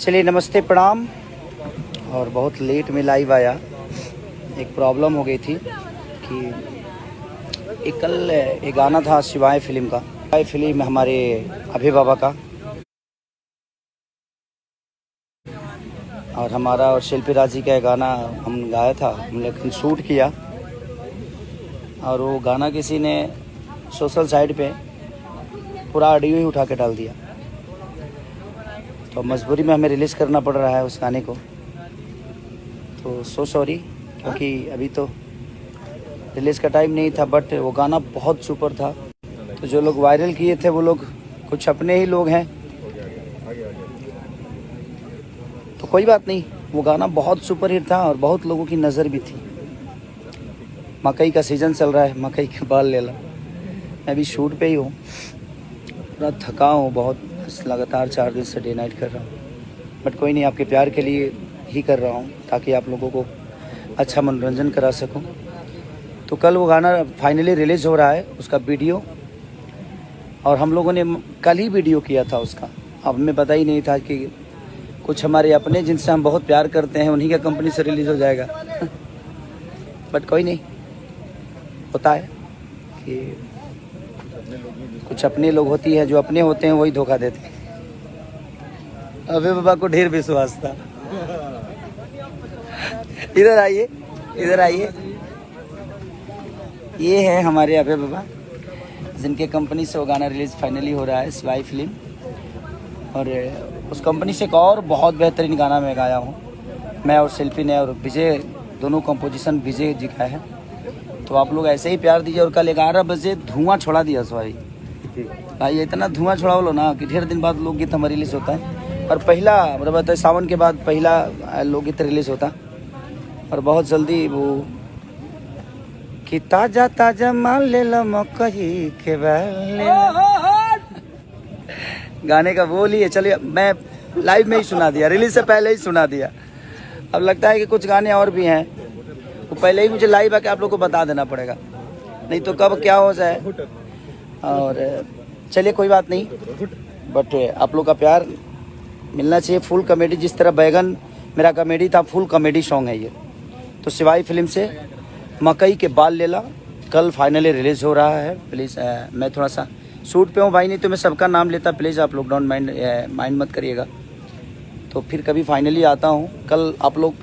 चलिए नमस्ते प्रणाम। और बहुत लेट में लाइव आया, एक प्रॉब्लम हो गई थी कि एक गाना था शिवाय फिल्म का। शिवाय फिल्म हमारे अभय बाबा का और हमारा और शिल्पी राज जी का गाना हम गाया था, हमने शूट किया और वो गाना किसी ने सोशल साइट पे पूरा ऑडियो ही उठा के डाल दिया, तो मजबूरी में हमें रिलीज़ करना पड़ रहा है उस गाने को। तो सो सॉरी, क्योंकि अभी तो रिलीज़ का टाइम नहीं था, बट वो गाना बहुत सुपर था। तो जो लोग वायरल किए थे वो लोग कुछ अपने ही लोग हैं, तो कोई बात नहीं। वो गाना बहुत सुपर हिट था और बहुत लोगों की नज़र भी थी। मकई का सीज़न चल रहा है, मकई के बाल ले ला। मैं अभी शूट पे ही हूँ, पूरा थका हूँ बहुत, बस लगातार 4 दिन से डे नाइट कर रहा हूँ। बट कोई नहीं, आपके प्यार के लिए ही कर रहा हूँ ताकि आप लोगों को अच्छा मनोरंजन करा सकूँ। तो कल वो गाना फाइनली रिलीज़ हो रहा है, उसका वीडियो, और हम लोगों ने कल ही वीडियो किया था उसका। अब हमें पता ही नहीं था कि कुछ हमारे अपने जिनसे हम बहुत प्यार करते हैं उन्हीं का कंपनी से रिलीज़ हो जाएगा। बट कोई नहीं, होता है कि कुछ अपने लोग होती है, जो अपने होते हैं वही धोखा देते हैं। अबे बाबा को ढेर विश्वास था। इधर आइए, इधर आइए। ये है हमारे अभय बाबा, जिनके कंपनी से वो गाना रिलीज़ फाइनली हो रहा है, शिवाय फिल्म। और उस कंपनी से एक और बहुत बेहतरीन गाना मैं गाया हूँ, मैं और शिल्पी ने, और विजय, दोनों कंपोजिशन विजय जी का है। तो आप लोग ऐसे ही प्यार दीजिए। और कल 11 बजे धुआं छोड़ा दिया भाई, इतना धुआं छोड़ा लो ना कि ढेर दिन बाद लोकगीत हमारा रिलीज़ होता है। और पहला मतलब सावन के बाद पहला लोकगीत रिलीज़ होता, और बहुत जल्दी वो कि ताजा ताजा मान ले लो मकई के गाने का बोल ही है। चलिए, मैं लाइव में ही सुना दिया, रिलीज से पहले ही सुना दिया। अब लगता है कि कुछ गाने और भी हैं, वो पहले ही मुझे लाइव आके आप लोग को बता देना पड़ेगा, नहीं तो कब क्या हो जाए। और चलिए कोई बात नहीं, बट आप लोग का प्यार मिलना चाहिए। फुल कॉमेडी, जिस तरह बैगन मेरा कॉमेडी था, फुल कॉमेडी सॉन्ग है ये। तो शिवाय फिल्म से मकई के बाल लेला कल फाइनली रिलीज़ हो रहा है। प्लीज़ मैं थोड़ा सा शूट पे हूँ भाई, नहीं तो मैं सबका नाम लेता। प्लीज़ आप लोग डोंट माइंड मत करिएगा। तो फिर कभी फाइनली आता हूँ। कल आप लोग